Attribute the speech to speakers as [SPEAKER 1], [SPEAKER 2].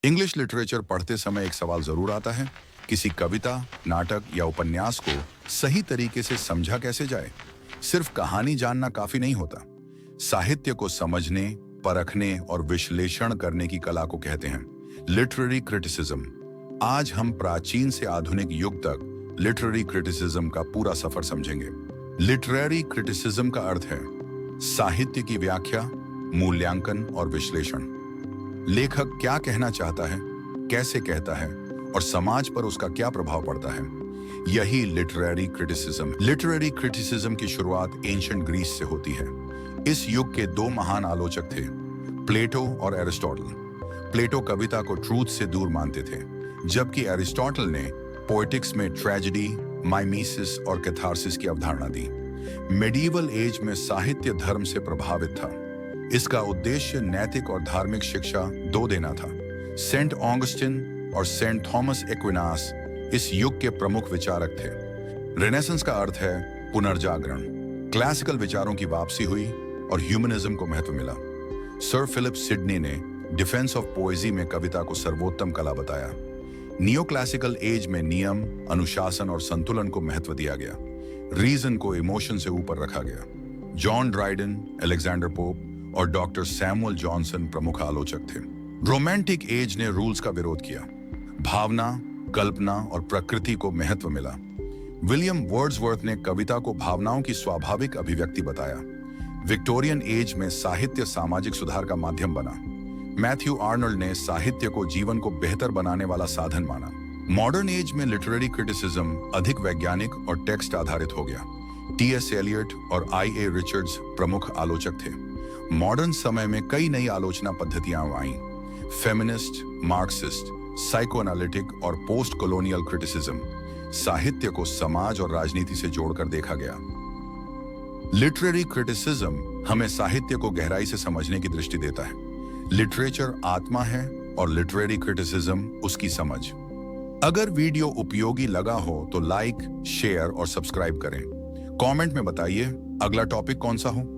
[SPEAKER 1] English literature पढ़ते समय एक सवाल जरूर आता है, किसी कविता, नाटक या उपन्यास को सही तरीके से समझा कैसे जाए। सिर्फ कहानी जानना काफी नहीं होता। साहित्य को समझने, परखने और विश्लेषण करने की कला को कहते हैं लिटरेरी क्रिटिसिज्म। आज हम प्राचीन से आधुनिक युग तक लिटरेरी क्रिटिसिज्म का पूरा सफर समझेंगे। लिटरेरी क्रिटिसिज्म का अर्थ है साहित्य की व्याख्या, मूल्यांकन और विश्लेषण। लेखक क्या कहना चाहता है, कैसे कहता है और समाज पर उसका क्या प्रभाव पड़ता है, यही लिटरेरी क्रिटिसिज्म। लिटरेरी क्रिटिसिज्म की शुरुआत एंशिएंट ग्रीस से होती है। इस युग के दो महान आलोचक थे, प्लेटो और एरिस्टोटल। प्लेटो कविता को ट्रूथ से दूर मानते थे, जबकि एरिस्टोटल ने पोएटिक्स में ट्रेजेडी, माइमीसिस और कैथारसिस की अवधारणा दी। मेडिवल एज में साहित्य धर्म से प्रभावित था। इसका उद्देश्य नैतिक और धार्मिक शिक्षा दो देना था। सेंट ऑगस्टिन और सेंट थॉमस एक्विनास इस युग के प्रमुख विचारक थे। रेनेसेंस का अर्थ है पुनर्जागरण। क्लासिकल विचारों की वापसी हुई और ह्यूमनिज्म को महत्व मिला। सर फिलिप सिडनी ने डिफेंस ऑफ पोएजी में कविता को सर्वोत्तम कला बताया। नियो क्लासिकल एज में नियम, अनुशासन और संतुलन को महत्व दिया गया। रीजन को इमोशन से ऊपर रखा गया। जॉन ड्राइडन, अलेक्जेंडर पोप और डॉक्टर सैमुअल जॉनसन प्रमुख आलोचक थे। रोमांटिक एज ने रूल्स का विरोध किया। भावना, कल्पना और प्रकृति को महत्व मिला। विलियम वर्ड्सवर्थ ने कविता को भावनाओं की स्वाभाविक अभिव्यक्ति बताया। विक्टोरियन एज में साहित्य सामाजिक सुधार का माध्यम बना। मैथ्यू आर्नल्ड ने साहित्य को जीवन को बेहतर बनाने वाला साधन माना। मॉडर्न एज में लिटरेरी क्रिटिसिज्म अधिक वैज्ञानिक और टेक्स्ट आधारित हो गया। टी.एस. एलियट और आई.ए. रिचर्ड्स प्रमुख आलोचक थे। मॉडर्न समय में कई नई आलोचना पद्धतियां आईं। फेमिनिस्ट, मार्क्सिस्ट, साइकोएनालिटिक और पोस्ट कॉलोनियल क्रिटिसिज्म। साहित्य को समाज और राजनीति से जोड़कर देखा गया। लिटरेरी क्रिटिसिज्म हमें साहित्य को गहराई से समझने की दृष्टि देता है। लिटरेचर आत्मा है और लिटरेरी क्रिटिसिज्म उसकी समझ। अगर वीडियो उपयोगी लगा हो तो लाइक, शेयर और सब्सक्राइब करें। कमेंट में बताइए अगला टॉपिक कौन सा हो।